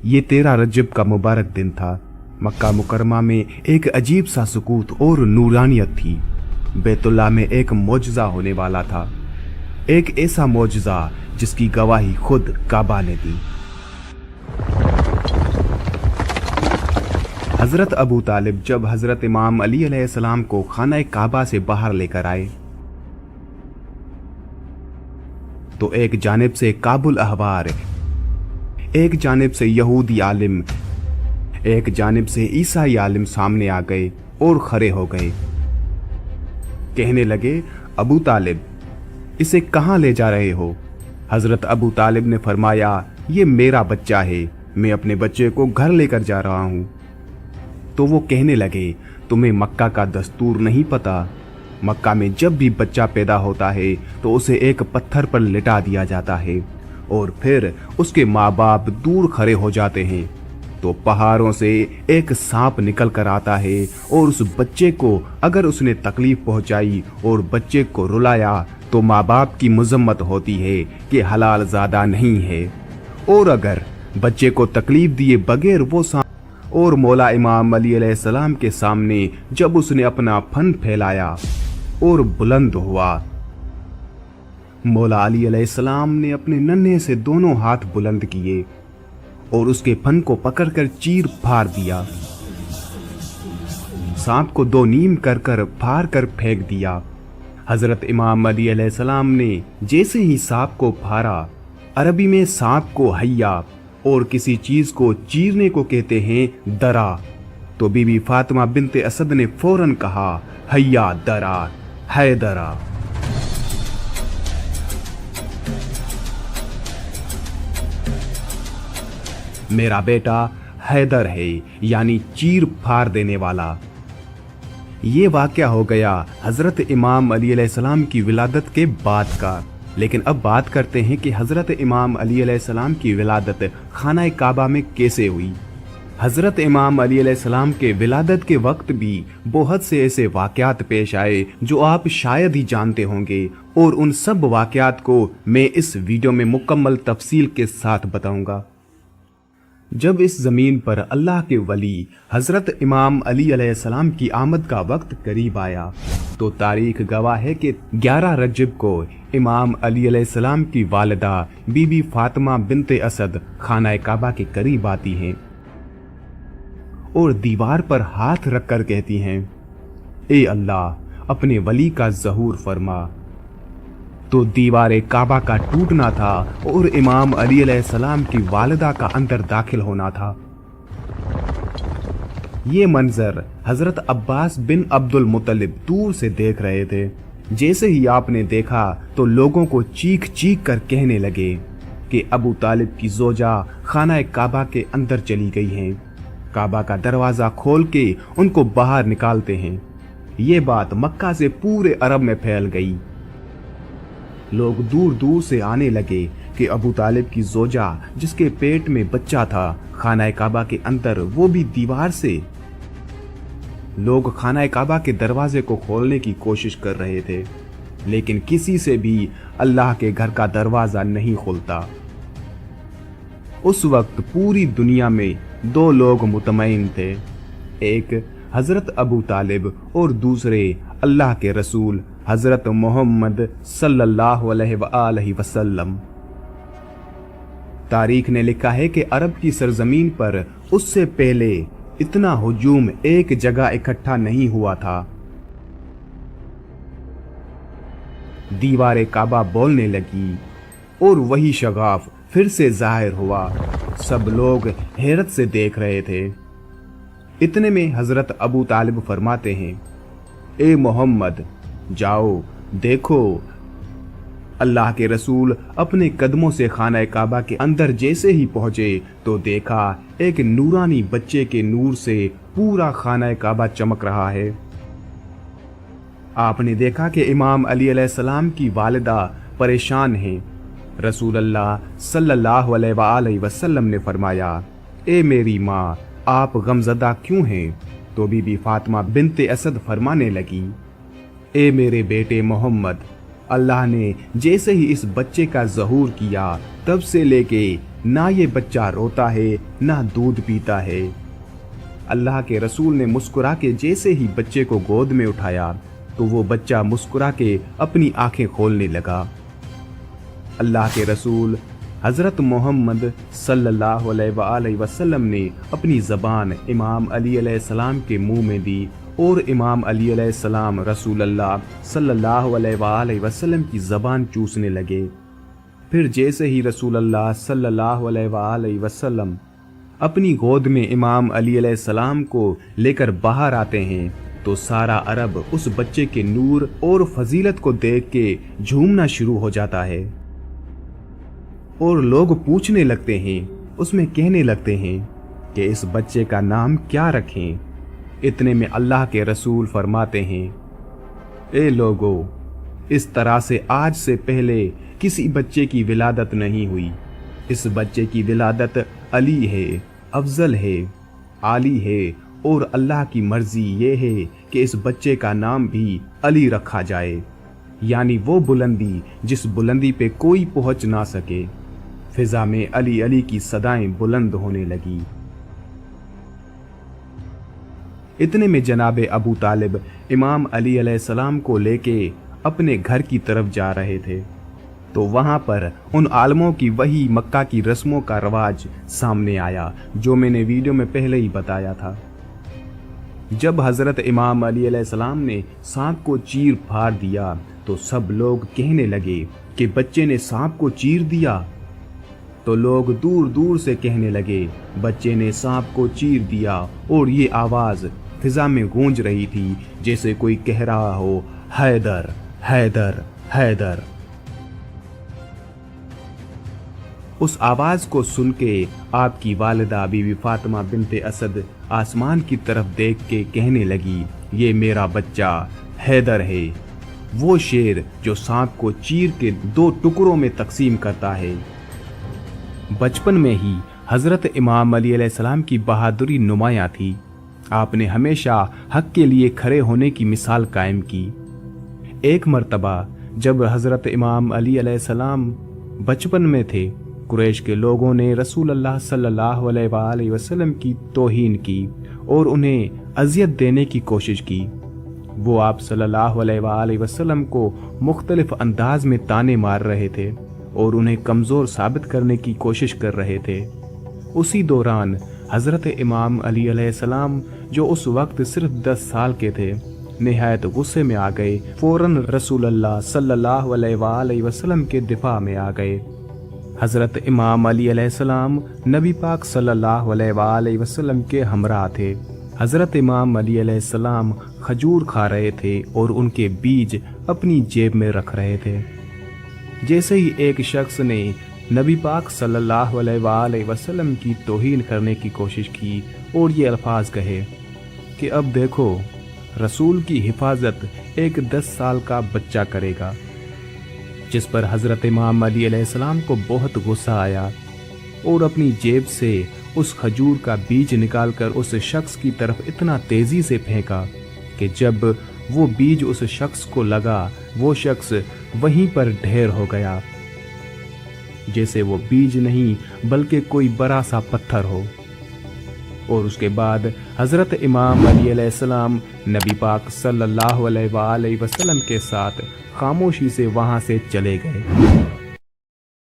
ये 13 रजब का मुबारक दिन था। मक्का मुकरमा में एक अजीब सा सुकूत और नूरानियत थी। बैतुल्लाह में एक मौजज़ा होने वाला था, एक ऐसा मौजज़ा जिसकी गवाही खुद काबा ने दी। हजरत अबू तालिब जब हजरत इमाम अली अलैहिस्सलाम को खाना काबा से बाहर लेकर आए तो एक जानिब से काबुल अहबार, एक जानिब से यहूदी आलिम, एक जानिब से ईसाई आलिम सामने आ गए और खड़े हो गए। कहने लगे, अबू तालिब, इसे कहाँ ले जा रहे हो? हजरत अबू तालिब ने फरमाया, ये मेरा बच्चा है, मैं अपने बच्चे को घर लेकर जा रहा हूं। तो वो कहने लगे, तुम्हें मक्का का दस्तूर नहीं पता? मक्का में जब भी बच्चा पैदा होता है तो उसे एक पत्थर पर लिटा दिया जाता है और फिर उसके माँ बाप दूर खड़े हो जाते हैं तो पहाड़ों से एक सांप निकल कर आता है और उस बच्चे को अगर उसने तकलीफ पहुंचाई और बच्चे को रुलाया तो माँ बाप की मजम्मत होती है कि हलाल ज़्यादा नहीं है, और अगर बच्चे को तकलीफ दिए बगैर वो सांप और मौला इमाम अली अलैहिस्सलाम के सामने जब उसने अपना फन फैलाया और बुलंद हुआ, मौला अली अलैहिस्सलाम ने अपने नन्हे से दोनों हाथ बुलंद किए और उसके फन को पकड़कर चीर फाड़ दिया। सांप को दो नीम कर कर फाड़ कर फेंक दिया। हजरत इमाम अली अलैहिस्सलाम ने जैसे ही सांप को फाड़ा, अरबी में सांप को हय्या और किसी चीज को चीरने को कहते हैं दरा, तो बीबी फातिमा बिनते असद ने फौरन कहा, हय्या दरा, है दरा। मेरा बेटा हैदर है, यानी चीर फाड़ देने वाला। ये वाकया हो गया हजरत इमाम अली अलैहिस्सलाम की विलादत के बाद का। लेकिन अब बात करते हैं कि हजरत इमाम अली अलैहिस्सलाम की विलादत खाना काबा में कैसे हुई। हजरत इमाम अली अलैहिस्सलाम के विलादत के वक्त भी बहुत से ऐसे वाकयात पेश आए जो आप शायद ही जानते होंगे, और उन सब वाकयात को मैं इस वीडियो में मुकम्मल तफसील के साथ बताऊंगा। जब इस ज़मीन पर अल्लाह के वली हज़रत इमाम अली अलैहिस्सलाम की आमद का वक्त करीब आया तो तारीख गवाह है कि 11 रजब को इमाम अली अलैहिस्सलाम की वालिदा बीबी फातिमा बिनते असद खाना काबा के करीब आती हैं और दीवार पर हाथ रखकर कहती हैं, ए अल्लाह, अपने वली का ज़हूर फरमा। तो दीवार काबा का टूटना था और इमाम अली अलैहिस्सलाम की वालिदा का अंदर दाखिल होना था। ये मंजर हजरत अब्बास बिन अब्दुल मुत्तलिब दूर से देख रहे थे। जैसे ही आपने देखा तो लोगों को चीख चीख कर कहने लगे कि अबू तालिब की जोजा खाना काबा के अंदर चली गई हैं। काबा का दरवाजा खोल के उनको बाहर निकालते हैं। ये बात मक्का से पूरे अरब में फैल गई। लोग दूर दूर से आने लगे कि अबू तालिब की जोजा जिसके पेट में बच्चा था खाना काबा के अंदर, वो भी दीवार से। लोग खाना काबा के दरवाजे को खोलने की कोशिश कर रहे थे, लेकिन किसी से भी अल्लाह के घर का दरवाजा नहीं खुलता। उस वक्त पूरी दुनिया में 2 लोग मुतमईन थे, एक हजरत अबू तालिब और दूसरे अल्लाह के रसूल हजरत मोहम्मद सल्लल्लाहु अलैहि वसल्लम। तारीख ने लिखा है कि अरब की सरजमीन पर उससे पहले इतना हुजूम एक जगह इकट्ठा नहीं हुआ था। दीवार काबा बोलने लगी और वही शगाफ फिर से जाहिर हुआ। सब लोग हैरत से देख रहे थे। इतने में हजरत अबू तालिब फरमाते हैं, ए मोहम्मद, जाओ देखो। अल्लाह के रसूल अपने कदमों से खाना काबा के अंदर जैसे ही पहुंचे तो देखा एक नूरानी बच्चे के नूर से पूरा खाना काबा चमक रहा है। आपने देखा कि इमाम अली अलैहिस्सलाम की वालिदा परेशान हैं। रसूल अल्लाह सल्लल्लाहु अलैहि वसल्लम ने फरमाया, ए मेरी माँ, आप गमज़दा क्यों हैं? तो बीबी फातिमा बिनते असद फरमाने लगी, ए मेरे बेटे मोहम्मद, अल्लाह ने जैसे ही इस बच्चे का ज़हूर किया तब से लेके ना ये बच्चा रोता है ना दूध पीता है। अल्लाह के रसूल ने मुस्कुरा के जैसे ही बच्चे को गोद में उठाया तो वो बच्चा मुस्कुरा के अपनी आंखें खोलने लगा। अल्लाह के रसूल हज़रत मोहम्मद सल्लल्लाहु अलैहि वसल्लम ने अपनी ज़बान इमाम अली अलैहिस्सलाम के मुंह में दी और इमाम अली अलैहिस्सलाम रसूल अल्लाह सल्लल्लाहु अलैहि वसल्लम की ज़बान चूसने लगे। फिर जैसे ही रसूल अल्लाह सल्लल्लाहु अलैहि वसल्लम अपनी गोद में इमाम अली अलैहिस्सलाम को लेकर बाहर आते हैं तो सारा अरब उस बच्चे के नूर और फजीलत को देख के झूमना शुरू हो जाता है और लोग पूछने लगते हैं, उसमें कहने लगते हैं कि इस बच्चे का नाम क्या रखें। इतने में अल्लाह के रसूल फरमाते हैं, ए लोगो, इस तरह से आज से पहले किसी बच्चे की विलादत नहीं हुई। इस बच्चे की विलादत अली है, अफजल है, आली है और अल्लाह की मर्जी ये है कि इस बच्चे का नाम भी अली रखा जाए, यानी वो बुलंदी जिस बुलंदी पे कोई पहुंच ना सके। फिजा में अली अली की सदाएं बुलंद होने लगी। इतने में जनाब अबू तालिब इमाम अली अलैहिस्सलाम को लेके अपने घर की तरफ जा रहे थे तो वहां पर उन आलमों की वही मक्का की रस्मों का रवाज सामने आया जो मैंने वीडियो में पहले ही बताया था। जब हजरत इमाम अली अलैहिस्सलाम ने सांप को चीर फाड़ दिया तो सब लोग कहने लगे कि बच्चे ने सांप को चीर दिया। तो लोग दूर दूर से कहने लगे, बच्चे ने सांप को चीर दिया, और ये आवाज फिजा में गूंज रही थी जैसे कोई कह रहा हो, हैदर हैदर हैदर। उस आवाज को सुन के आपकी वालिदा बीबी फातिमा बिनते असद आसमान की तरफ देख के कहने लगी, ये मेरा बच्चा हैदर है, वो शेर जो सांप को चीर के 2 टुकड़ों में तकसीम करता है। बचपन में ही हजरत इमाम अली अलैहिस्सलाम की बहादुरी नुमायां थी। आपने हमेशा हक के लिए खड़े होने की मिसाल कायम की। एक मर्तबा जब हजरत इमाम अली अलैहिस्सलाम बचपन में थे, कुरैश के लोगों ने रसूल अल्लाह सल्लल्लाहु अलैहि वसल्लम की तौहीन की और उन्हें अजियत देने की कोशिश की। वो आप सल्लल्लाहु अलैहि वसल्लम को मुख्तलिफ अंदाज में ताने मार रहे थे और उन्हें कमज़ोर साबित करने की कोशिश कर रहे थे। उसी दौरान हज़रत इमाम अली अलैहिस्सलाम जो उस वक्त सिर्फ 10 साल के थे, निहायत गुस्से में आ गए। फौरन रसूल अल्लाह सल्लल्लाहु अलैहि वसल्लम के दिफा में आ गए। हज़रत इमाम अली अलैहिस्सलाम नबी पाक सल्लल्लाहु अलैहि वसल्लम के हमरा थे। हज़रत इमाम अली अलैहिस्सलाम खजूर खा रहे थे और उनके बीज अपनी जेब में रख रहे थे। जैसे ही एक शख्स ने नबी पाक सल्लल्लाहु अलैहि वसल्लम की तौहीन करने की कोशिश की और ये अल्फाज कहे कि अब देखो, रसूल की हिफाजत एक 10 साल का बच्चा करेगा, जिस पर हज़रत इमाम अली अलैहिस्सलाम को बहुत गुस्सा आया और अपनी जेब से उस खजूर का बीज निकालकर उस शख्स की तरफ इतना तेजी से फेंका कि जब वो बीज उस शख्स को लगा, वो शख्स वहीं पर ढेर हो गया, जैसे वो बीज नहीं बल्कि कोई बड़ा सा पत्थर हो। और उसके बाद हज़रत इमाम अली अलैहिस्सलाम नबी पाक सल्लल्लाहु अलैहि वसल्लम के साथ खामोशी से वहाँ से चले गए।